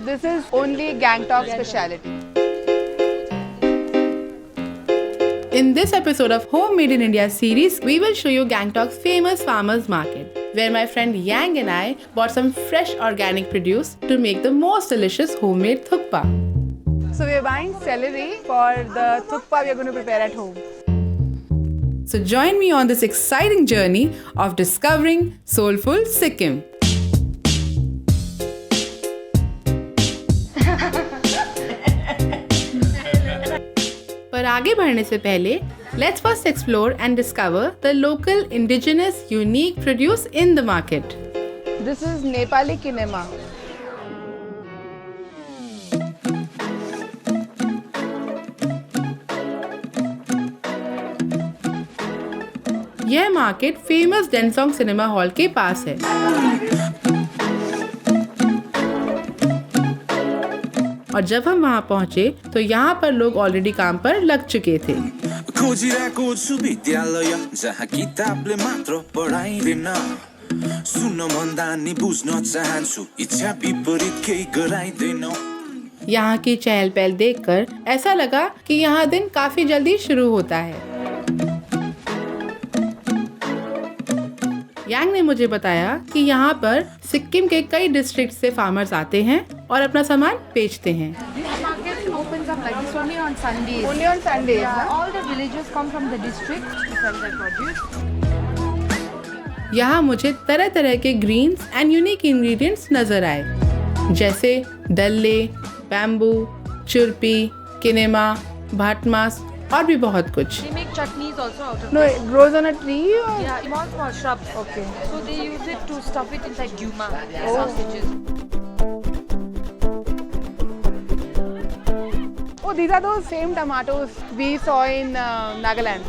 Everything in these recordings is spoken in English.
This is only Gangtok speciality. In this episode of Homemade in India series, we will show you Gangtok's famous farmers market, where my friend Yang and I bought some fresh organic produce to make the most delicious homemade thukpa. So we are buying celery for the thukpa we are going to prepare at home. So join me on this exciting journey of discovering soulful Sikkim. पर आगे बढ़ने से पहले let's first explore and discover the local indigenous unique produce in the market. This is Nepali kinema. यह market famous डेनसोंग cinema hall के पास है। और जब हम वहाँ पहुँचे तो यहाँ पर लोग ऑलरेडी काम पर लग चुके थे। यहाँ की चहल पहल देखकर ऐसा लगा कि यहाँ दिन काफी जल्दी शुरू होता है। यांग ने मुझे बताया कि यहाँ पर सिक्किम के कई डिस्ट्रिक्ट से फार्मर्स आते हैं और अपना सामान बेचते हैं। This market opens up like this only on Sundays. Only on Sundays. Yeah, all the villagers come from the district to sell their produce. यहाँ मुझे तरह तरह के ग्रीन्स एंड यूनिक इंग्रेडिएंट्स नजर आए, जैसे दल्ले, बैम्बू, चुरपी, किनेमा, भाटमास और भी बहुत कुछ। They make chutneys also out of No, it. it grows on a tree or? Yeah, small shrubs. Okay. So they use it to stuff it inside gyuma, sausages. Oh, these are those same tomatoes we saw in Nagaland.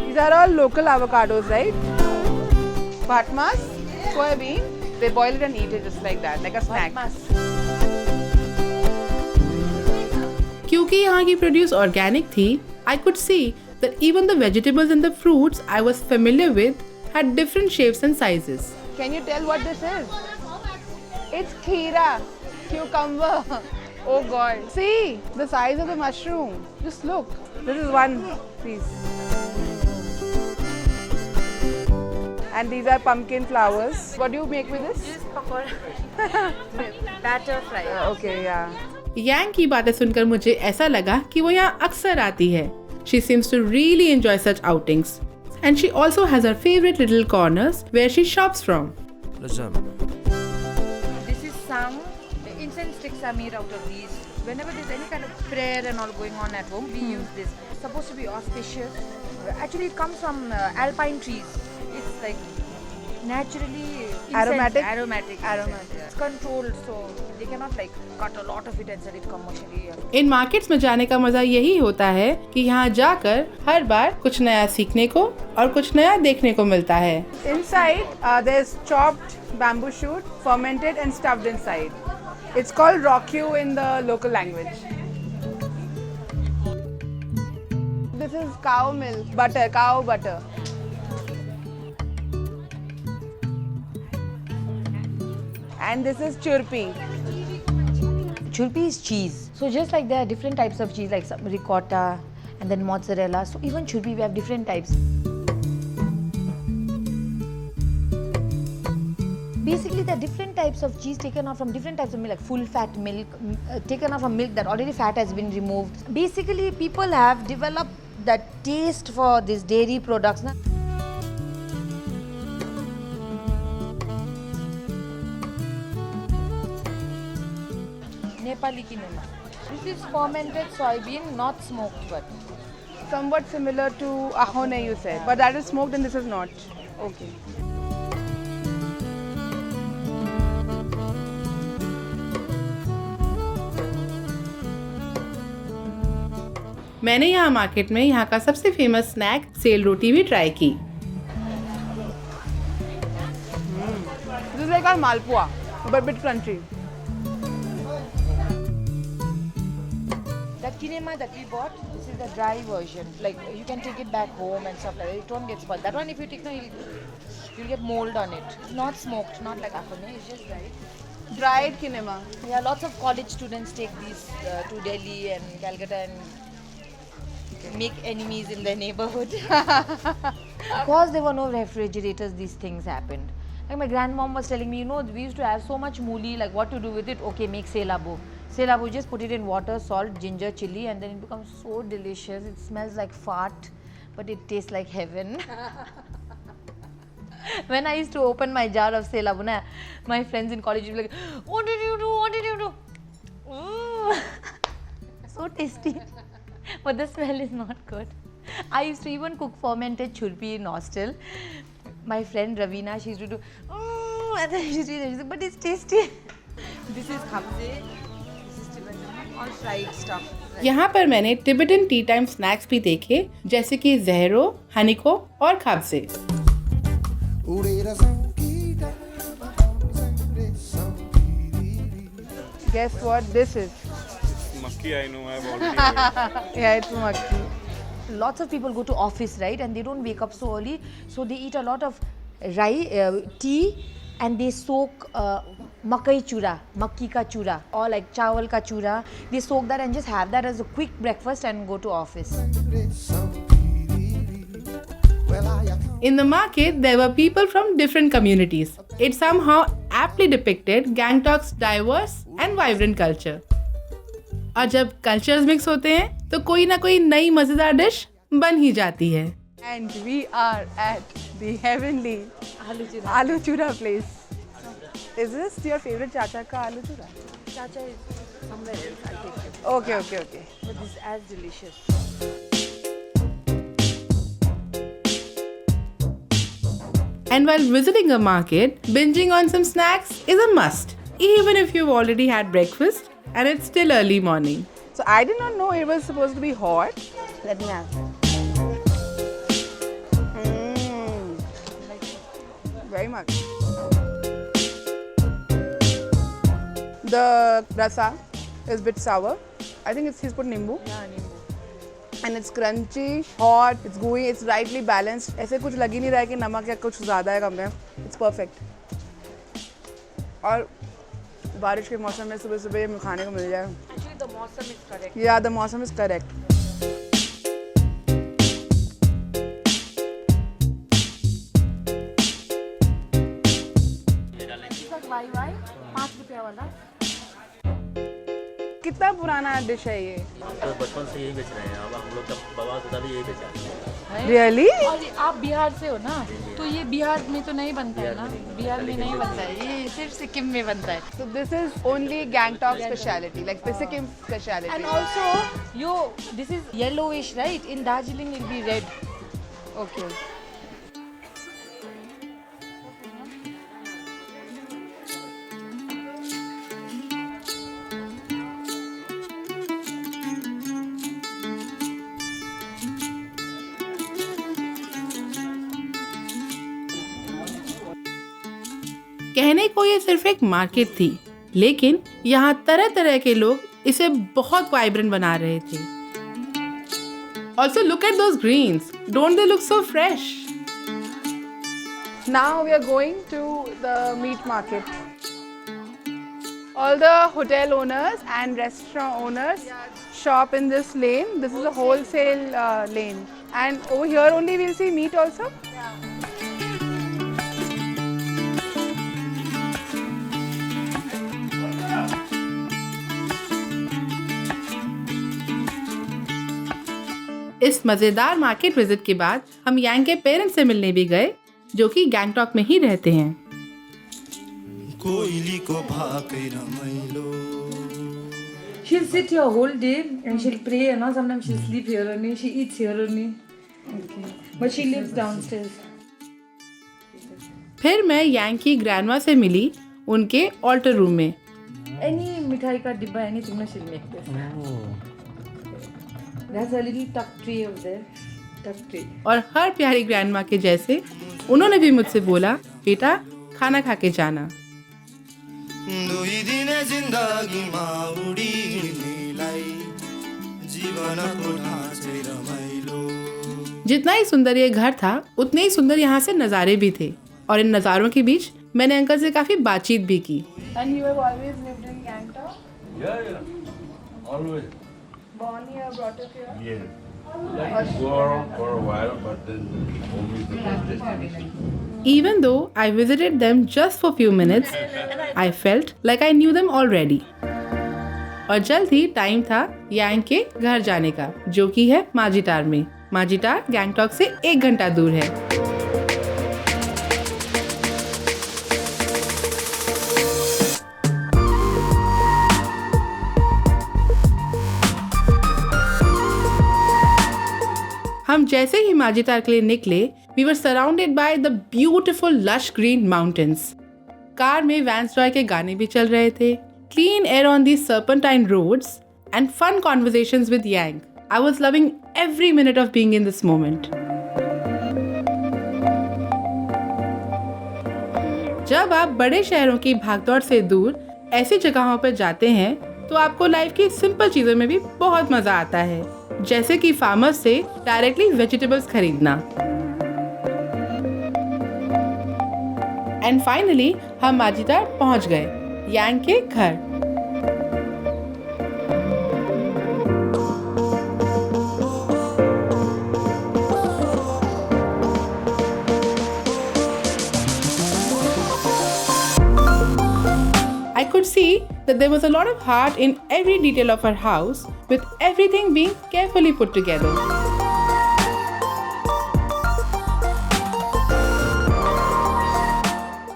These are all local avocados, right? Bhatmas, soybean, they boil it and eat it just like that, like a snack. क्योंकि यहाँ की produce organic थी, I could see that even the vegetables and the fruits I was familiar with had different shapes and sizes. Can you tell what this is? It's kheera, cucumber. Oh God. See the size of the mushroom. Just look. This is one piece. And these are pumpkin flowers. What do you make with this? This pakora. Batter fry. Okay, yeah. यांग की बातें सुनकर मुझे ऐसा लगा कि वो यहाँ अक्सर आती है। She seems to really enjoy such outings. And she also has her favorite little corners where she shops from. This is some incense sticks are made out of these. Whenever there's any kind of prayer and all going on at home, we use this. It's supposed to be auspicious. Actually, it comes from alpine trees. It's like naturally Aromatic? Aromatic. Aromatic. It's controlled, so they cannot like cut a lot of it and sell it commercially. In markets में जाने का मजा यही होता है कि यहाँ जाकर हर बार कुछ नया सीखने को और कुछ नया देखने को मिलता है। Inside, there's chopped bamboo shoot, fermented and stuffed inside. It's called rokyu in the local language. This is cow milk, butter, cow butter. And this is churpi. Churpi is cheese. So just like there are different types of cheese, like some ricotta and then mozzarella. So even churpi, we have different types. Basically, there are different types of cheese taken out from different types of milk, like full fat milk, taken out from milk that already fat has been removed. Basically, people have developed that taste for these dairy products. Na? Nepali kinema. This is fermented soybean, not smoked but. Somewhat similar to ahone you said, but that is smoked and this is not. Okay. मैंने यहाँ market में यहाँ का सबसे famous snack cell रोटी भी try की। This is like our malpua, but a bit crunchy. The kinema that we bought, this is the dry version. Like you can take it back home and stuff like that. It won't get spoiled. That one, if you take, no, you'll get mold on it. It's not smoked, not like apane. It's just dried. Dried kinema. Yeah, lots of college students take these to Delhi and Calcutta and make enemies in their neighborhood. Because there were no refrigerators, these things happened. Like my grandmom was telling me, you know, we used to have so much mooli, like what to do with it? Okay, make selabo. Selabo, just put it in water, salt, ginger, chili, and then it becomes so delicious. It smells like fart, but it tastes like heaven. When I used to open my jar of selabo, my friends in college would be like, what did you do? What did you do? Ooh. So tasty. But the smell is not good. I used to even cook fermented churpi in hostel. My friend Ravina, she used to do, and then she used to, but it's tasty. This is khabze, this is Tibetan, all fried stuff. यहाँ पर मैंने Tibetan T time snacks भी देखे, जैसे कि जहरो, हनीको और खाबसे। Guess what this is? Makki, I know, I've already heard. Yeah, it's makki. Lots of people go to office, right, and they don't wake up so early, so they eat a lot of tea, and they soak makai chura, makki ka chura, or like chawal ka chura. They soak that and just have that as a quick breakfast and go to office. In the market, there were people from different communities. It somehow aptly depicted Gangtok's diverse and vibrant culture. और जब cultures mix होते हैं तो कोई ना कोई नई मजेदार डिश बन ही जाती है। And we are at the heavenly aloo chura place. Is this your favorite chacha ka aloo chura? Chacha is somewhere else, I'll take it. Okay. But this is as delicious. And while visiting a market, binging on some snacks is a must, even if you've already had breakfast and it's still early morning. So I did not know it was supposed to be hot. Let me have it. Very much. The rasa is a bit sour. I think he's put nimbu. Yeah, nimbu. And it's crunchy, hot, it's gooey, it's rightly balanced. ऐसे कुछ लग ही नहीं रहा है कि नमक या कुछ ज़्यादा है कम है. It's perfect. और बारिश के मौसम में सुबह सुबह ये खाने को मिल जाए. Actually, the मौसम is correct. Yeah, the मौसम is correct. वाई 5 रुपया वाला. कितना पुराना डिश है ये? तो बचपन से यही बेच रहे हैं। अब हम लोग का बाबा दादा भी यही बेचा है। Really? और आप बिहार से हो ना, तो ये बिहार में तो नहीं बनता है ना, बिहार में नहीं बनता है, ये सिर्फ सिक्किम में बनता है. So this is only Gangtok speciality, like Sikkim speciality. And also, this is yellowish, right? In Darjeeling, it'll be red. Okay. कहने को ये सिर्फ एक मार्केट थी, लेकिन यहाँ तरह तरह के लोग इसे बहुत वाइब्रेंट बना रहे थे। Also look at those greens. Don't they look so fresh? Now we are going to the meat market. All the hotel owners and restaurant owners shop in this lane. This is a wholesale lane. And over here only we'll see meat also? इस मजेदार market visit के बाद हम यांग के parents से मिलने भी गए, जो कि गैंगटॉक में ही रहते हैं। She'll sit here whole day and she'll pray, and sometimes she'll sleep here only. She eats here only. Okay. But she lives downstairs. फिर मैं यांग की ग्रैंडमा से मिली उनके ऑल्टर रूम में। Any मिठाई का डिब्बा, anything, she'll make this. There's a little tuck tray over there. Tuck tray. और हर प्यारी ग्रैंडमा के जैसे उन्होंने भी मुझसे बोला, बेटा खाना खा के जाना। जितना ही सुंदर ये घर था उतने ही सुंदर यहाँ से नज़ारे भी थे और इन नज़ारों के बीच मैंने अंकल से काफ़ी बातचीत भी की। And you have always lived in Gangtok? Yeah. Always. Born here, brought up here? Yeah. Go around for a while, but then home is the best destination. Even though I visited them just for few minutes, I felt like I knew them already. और जल्द ही time था यांग के घर जाने का, जो कि है माजिटार में। माजिटार गैंगटॉक से 1 घंटा दूर है। हम जैसे ही माजिटार के लिए निकले, we were surrounded by the beautiful lush green mountains. Car में वैंस रॉय के गाने भी चल रहे थे, clean air on these serpentine roads, and fun conversations with Yang. I was loving every minute of being in this moment. जब आप बड़े शहरों की भागदौड़ से दूर ऐसी जगहों पर जाते हैं, तो आपको लाइफ की सिंपल चीजों में भी बहुत मजा आता है, जैसे कि फार्मर्स से डायरेक्टली वेजिटेबल्स खरीदना। एंड फाइनली हम माजिटार पहुंच गए, यांग के घर। I could see that there was a lot of heart in every detail of her house, with everything being carefully put together.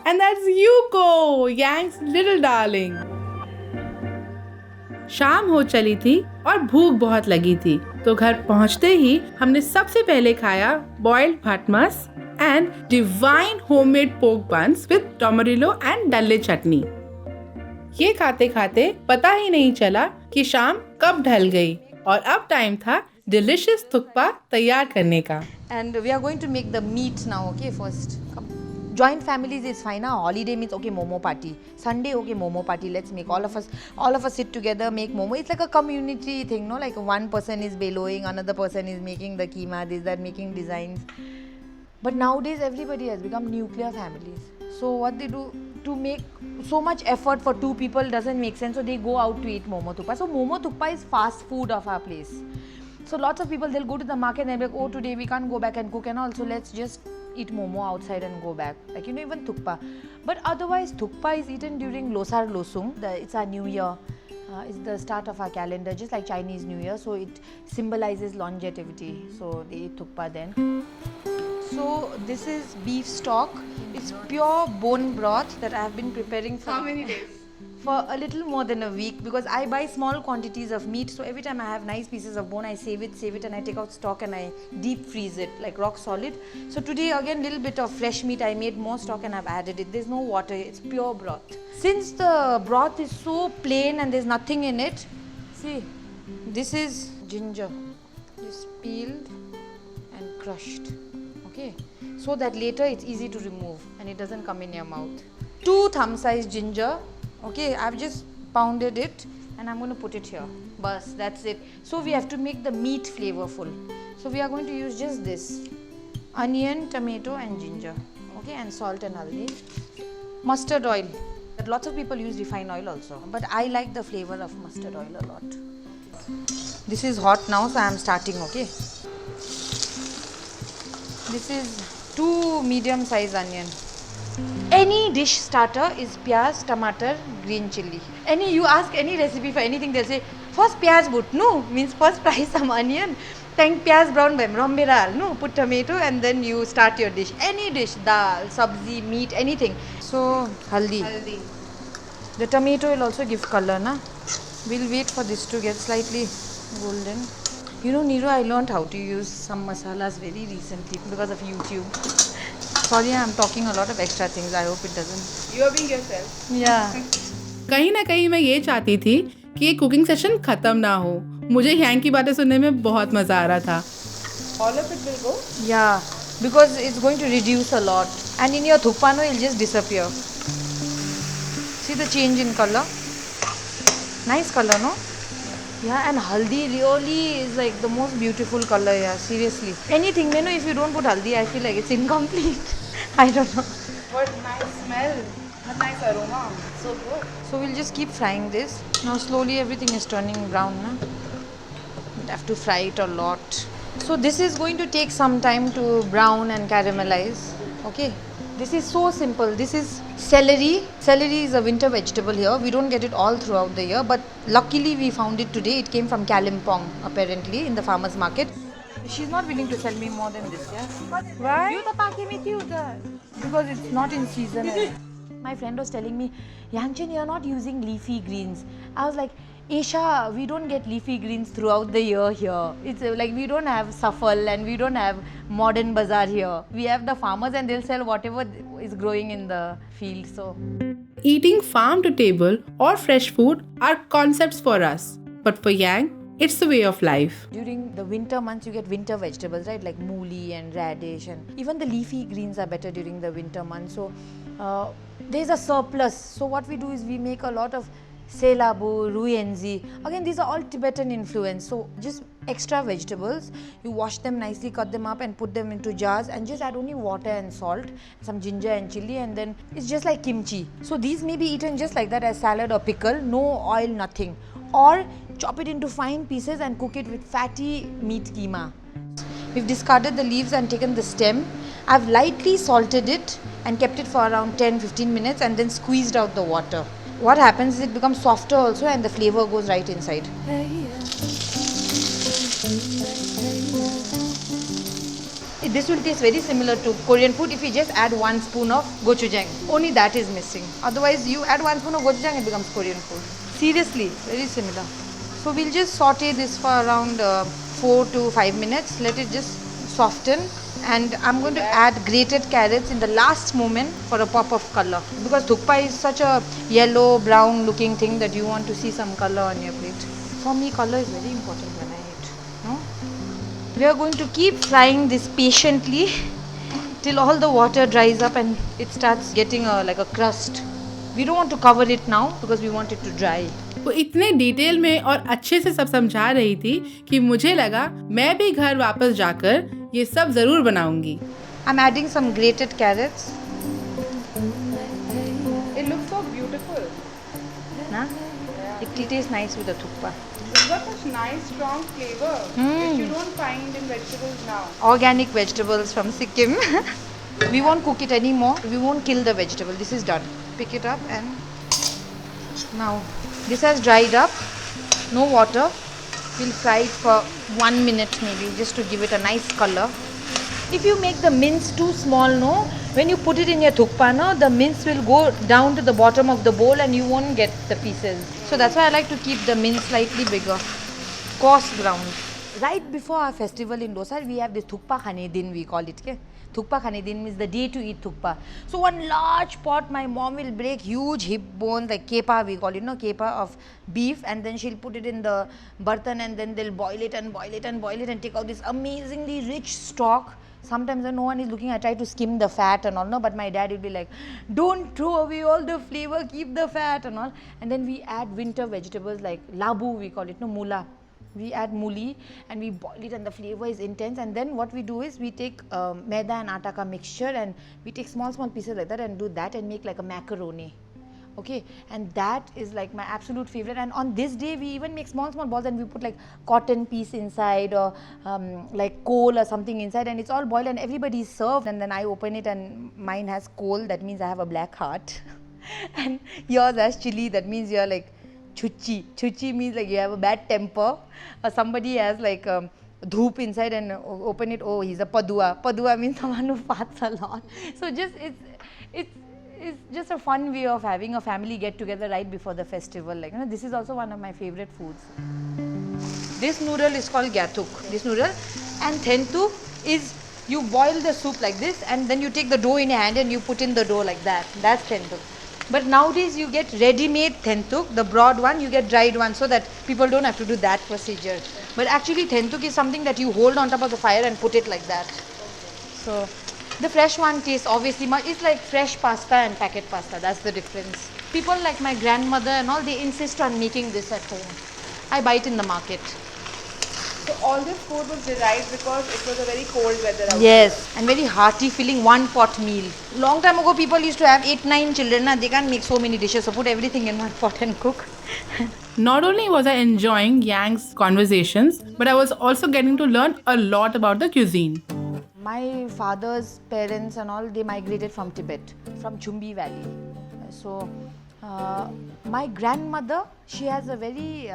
And that's Yuko, Yang's little darling. शाम हो चली थी और भूख बहुत लगी थी, तो घर पहुंचते ही हमने सबसे पहले खाया बॉइल्ड भाटमास एंड डिवाइन होममेड पोक बन्स विद टोमरिलो एंड डल्ले चटनी। ये खाते खाते पता ही नहीं चला कि शाम कब ढल गई और अब टाइम था डिलिशियस थुक्पा तैयार करने का। And we are going to make the meat now, okay, first. Come. Joint families is fine, huh? Holiday means, okay, momo party. Sunday, okay, momo party. Let's make all of us sit together, make momo. It's like a community thing, no? Like one person is bellowing, another person is making the keema, this, that, making designs. But nowadays, everybody has become nuclear families. So what they do, to make so much effort for 2 people doesn't make sense, so they go out to eat momo thukpa. So momo thukpa is fast food of our place. So lots of people, they'll go to the market and they'll be like, oh, today we can't go back and cook and all, so let's just eat momo outside and go back. Like, you know, even thukpa. But otherwise, thukpa is eaten during Losar Losung. It's our new year. It's the start of our calendar, just like Chinese New Year. So it symbolizes longevity. So they eat thukpa then. So this is beef stock. It's pure bone broth that I have been preparing for. How many days? For a little more than a week, because I buy small quantities of meat. So every time I have nice pieces of bone, I save it, and I take out stock and I deep freeze it like rock solid. So today again, little bit of fresh meat. I made more stock and I've added it. There's no water. It's pure broth. Since the broth is so plain and there's nothing in it, see, this is ginger, just peeled and crushed. Okay, so that later it's easy to remove and it doesn't come in your mouth. 2 thumb-sized ginger. Okay, I've just pounded it and I'm going to put it here. Bas, that's it. So we have to make the meat flavorful. So we are going to use just this: onion, tomato and ginger. Okay, and salt and haldi. Mustard oil. Lots of people use refined oil also, but I like the flavor of mustard oil a lot. This is hot now, so I am starting. Okay. This is 2 medium-sized onion. Any dish starter is pyaz, tomato, green chilli. You ask any recipe for anything, they'll say first pyaz put, no, means first fry some onion, then pyaz brown rombera, no, put tomato and then you start your dish. Any dish, dal, sabzi, meat, anything. So haldi. The tomato will also give color, na. We'll wait for this to get slightly golden. You know, Neeru, I learned how to use some masalas very recently because of YouTube. Sorry, I'm talking a lot of extra things. I hope it doesn't. You are being yourself. Yeah. कहीं ना कहीं मैं ये चाहती थी कि ये cooking session खत्म ना हो। मुझे यांग की बातें सुनने में बहुत मजा आ रहा था। All of it will go? Yeah, because it's going to reduce a lot. And in your thukpa, no, it'll just disappear. See the change in color? Nice color, no? Yeah, and haldi really is like the most beautiful color, yeah, seriously. Anything, if you don't put haldi, I feel like it's incomplete. I don't know. What nice smell. What nice aroma. So good. So we'll just keep frying this. Now slowly everything is turning brown. Na? You have to fry it a lot. So this is going to take some time to brown and caramelize. Okay. This is so simple. This is celery. Celery is a winter vegetable here. We don't get it all throughout the year, but luckily we found it today. It came from Kalimpong apparently in the farmers market. She's not willing to sell me more than this, yeah? Why? Because it's not in season. My friend was telling me, Yangchen, you're not using leafy greens. I was like, Isha, we don't get leafy greens throughout the year here. It's like we don't have Safal and we don't have modern bazaar here. We have the farmers and they'll sell whatever is growing in the field. So Eating farm to table or fresh food are concepts for us. But for Yang, it's the way of life. during the winter months, you get winter vegetables, right? Like mooli and radish, and even the leafy greens are better during the winter months. So there's a surplus. So what we do is we make a lot of selabu, ruyenzi. Again, these are all Tibetan influence. So just extra vegetables, you wash them nicely, cut them up and put them into jars and just add only water and salt, some ginger and chili, and then it's just like kimchi. So these may be eaten just like that as salad or pickle, no oil, nothing. Or chop it into fine pieces and cook it with fatty meat keema. We've discarded the leaves and taken the stem. I've lightly salted it and kept it for around 10-15 minutes and then squeezed out the water. What happens is it becomes softer also and the flavor goes right inside. This will taste very similar to Korean food if you just add 1 spoon of gochujang. Only that is missing. Otherwise, you add 1 spoon of gochujang, it becomes Korean food. Seriously, very similar. So we'll just saute this for around 4 to 5 minutes. Let it just soften. And I'm going to add grated carrots in the last moment for a pop of color. Because thukpa is such a yellow, brown looking thing that you want to see some color on your plate. For me, color is very important when I eat. No? We are going to keep frying this patiently till all the water dries up and it starts getting like a crust. We don't want to cover it now because we want it to dry. वो इतने detail में और अच्छे से सब समझा रही थी कि मुझे लगा मैं भी घर वापस जाकर ये सब जरूर बनाऊंगी. I'm adding some grated carrots. It looks so beautiful. Na? It will taste nice with the thukpa. It's got such nice strong flavor which you don't find in vegetables now. Organic vegetables from Sikkim. We won't cook it anymore. We won't kill the vegetable. This is done. Pick it up and now this has dried up. No water. We'll fry it for 1 minute maybe just to give it a nice color. If you make the mince too small, no, when you put it in your thukpa, no, the mince will go down to the bottom of the bowl and you won't get the pieces. So that's why I like to keep the mince slightly bigger. Coarse ground. Right before our festival in Dosar, we have this Thukpa Khane Din, we call it. Okay? Thukpa Khane Din means the day to eat thukpa. So one large pot, my mom will break huge hip bones, like kepa we call it, no, kepa of beef, and then she'll put it in the bartan and then they'll boil it and boil it and boil it and take out this amazingly rich stock. Sometimes when no one is looking, I try to skim the fat and all, no, but my dad will be like, don't throw away all the flavor, keep the fat and all. And then we add winter vegetables like labu, we call it, no, mula. We add mooli and we boil it and the flavor is intense, and then what we do is we take maida and atta ka mixture and we take small pieces like that and do that and make like a macaroni. Okay, and that is like my absolute favorite. And on this day we even make small balls and we put like cotton piece inside or like coal or something inside, and it's all boiled and everybody is served, and then I open it and mine has coal, that means I have a black heart. And yours has chili, that means you're like chuchi. Chuchi means like you have a bad temper, or somebody has like dhoop inside and open it, oh, he's a padua. Padua means someone who farts a lot. So just it's just a fun way of having a family get together right before the festival. Like, you know, this is also one of my favorite foods. This noodle is called gyathuk. This noodle, and thentuk is you boil the soup like this and then you take the dough in your hand and you put in the dough like that. That's thentuk. But nowadays you get ready-made thentuk, the broad one, you get dried one, so that people don't have to do that procedure. But actually thentuk is something that you hold on top of the fire and put it like that. So the fresh one tastes obviously much, it's like fresh pasta and packet pasta, that's the difference. People like my grandmother and all, they insist on making this at home. I buy it in the market. So all this food was derived because it was a very cold weather outside. Yes, and very hearty feeling, one pot meal. Long time ago, people used to have 8-9 children. They can't make so many dishes, so put everything in one pot and cook. Not only was I enjoying Yang's conversations, but I was also getting to learn a lot about the cuisine. My father's parents and all, they migrated from Tibet, from Chumbi Valley. So, my grandmother, she has a very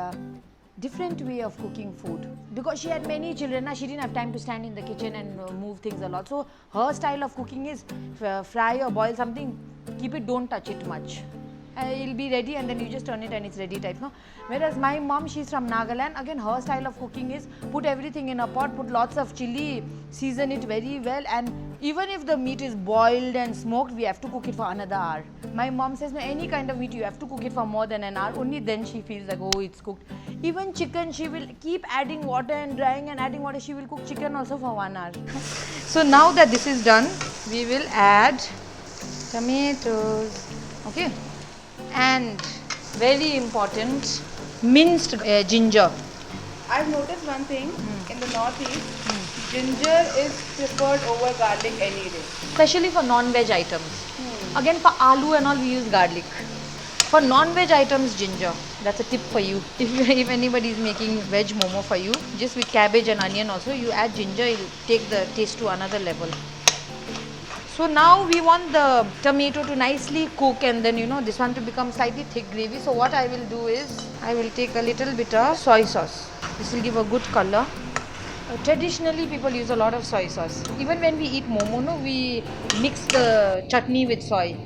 different way of cooking food. Because she had many children, she didn't have time to stand in the kitchen and move things a lot. So, her style of cooking is fry or boil something, keep it, don't touch it much. It'll be ready and then you just turn it and it's ready type. No? Whereas my mom, she's from Nagaland. Again, her style of cooking is put everything in a pot, put lots of chili, season it very well, and even if the meat is boiled and smoked, we have to cook it for another hour. My mom says, no, any kind of meat, you have to cook it for more than an hour. Only then she feels like, oh, it's cooked. Even chicken, she will keep adding water and drying and adding water. She will cook chicken also for 1 hour. So now that this is done, we will add tomatoes. Okay. And very important, minced ginger. I've noticed one thing in the northeast, ginger is preferred over garlic any day. Especially for non-veg items. Again, for aloo and all, we use garlic. For non-veg items, ginger. That's a tip for you. If anybody is making veg momo for you, just with cabbage and onion also, you add ginger, it will take the taste to another level. So now we want the tomato to nicely cook and then this one to become slightly thick gravy. So what I will do is, I will take a little bit of soy sauce. This will give a good color. Traditionally people use a lot of soy sauce. Even when we eat momo, no, we mix the chutney with soy.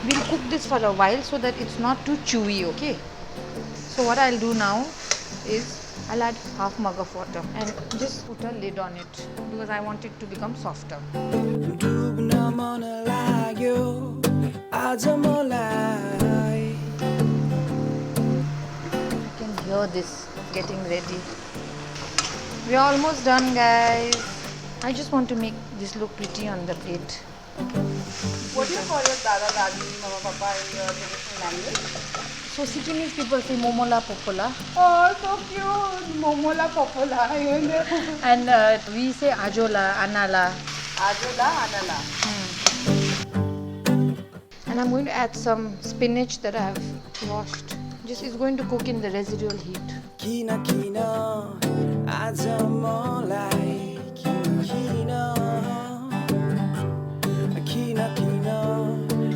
We'll cook this for a while so that it's not too chewy, okay? So what I'll do now is, I'll add half mug of water and just put a lid on it because I want it to become softer. You can hear this getting ready. We're almost done, guys. I just want to make this look pretty on the plate. What do you call your dada, dadi, mama, papa in your traditional language? So Sikkimese people say momola popola. Oh, so cute! Momola popola. And we say ajola, anala. Ajola, anala. And I'm going to add some spinach that I have washed. Just is going to cook in the residual heat. Kina kina, ajamolai, kina kina, kina kina,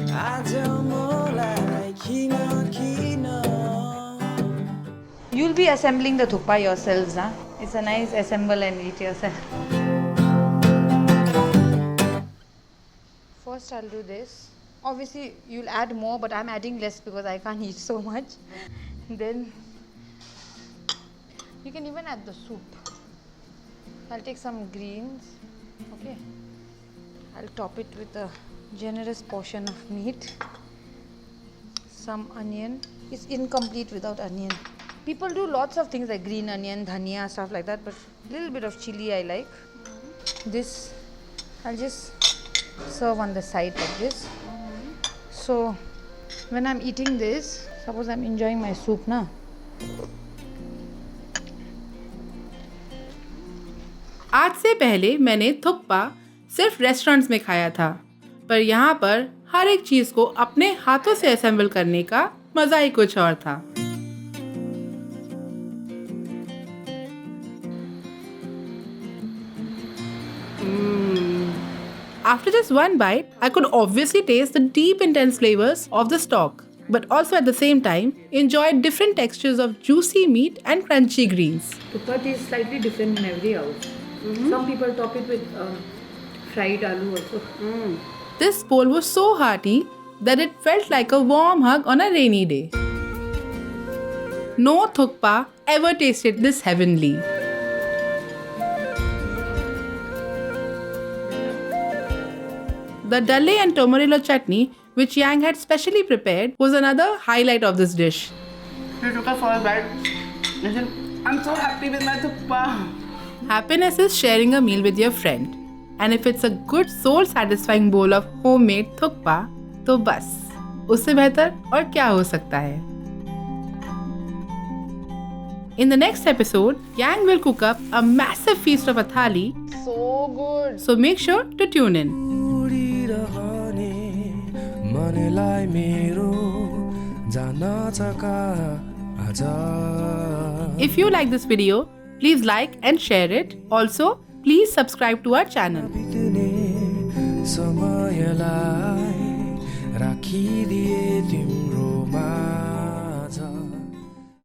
ajamolai, kina kina. You'll be assembling the thukpa yourselves, huh? It's a nice assemble and eat yourself. First I'll do this. Obviously you'll add more, but I'm adding less because I can't eat so much. Then you can even add the soup. I'll take some greens. Okay. I'll top it with a generous portion of meat. Some onion. It's incomplete without onion. People do lots of things like green onion, dhania, stuff like that, but a little bit of chili I like. This I'll just serve on the side like this. So when I'm eating this, suppose I'm enjoying my soup na. आज से पहले मैंने थुक्पा सिर्फ restaurants में खाया था, पर यहाँ पर हर एक चीज को अपने हाथों से असेंबल करने का मजा ही कुछ और था. After just one bite, I could obviously taste the deep intense flavors of the stock, but also at the same time enjoy different textures of juicy meat and crunchy greens. Thukpa tastes slightly different in every house. Some people top it with fried aloo also. This bowl was so hearty that it felt like a warm hug on a rainy day. No thukpa ever tasted this heavenly. The dalle and tomarillo chutney, which Yang had specially prepared, was another highlight of this dish. You took a first bite. I said, I'm so happy with my thukpa. Happiness is sharing a meal with your friend. And if it's a good soul-satisfying bowl of homemade thukpa, तो बस उससे बेहतर और क्या हो सकता है. In the next episode, Yang will cook up a massive feast of a thali, So good. so make sure to tune in. उडिरहने मनलाई मेरो जान छ कहाँ आज If you like this video, please like and share it. Also, please subscribe to our channel. बित्ने समयलाई